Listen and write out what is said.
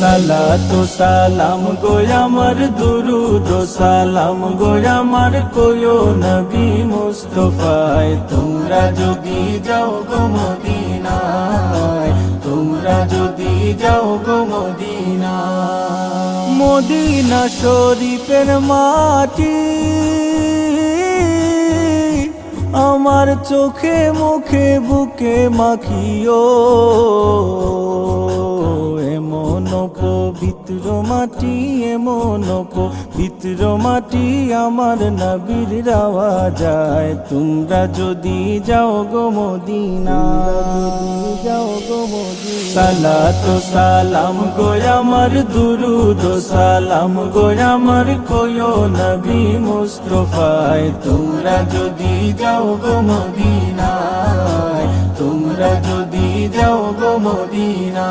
সালাতু সালাম গো আমার দুরুদ ও সালাম গো আমার কোয়ো নবী মুস্তাফায় তোমরা যদি যাও গো মদিনায় তোমরা যদি যাও গো মদিনায় মদিনা শরীফের মাটি আমার চোখে মুখে বুকে মাখিও এমন পবিত্র মাটি এমন পবিত্র মাটি আমার নবীর রাওয়া যায় তোমরা যদি যাও গো মদিনা যাও গো মদিনা সালাতু সালাম গো আমার দুরুদ ও সালাম গো আমার কোয়ো নবী মুস্তাফায় তোমরা যদি যাও গো মদিনায় তোমরা যদি যাও গো মদিনা।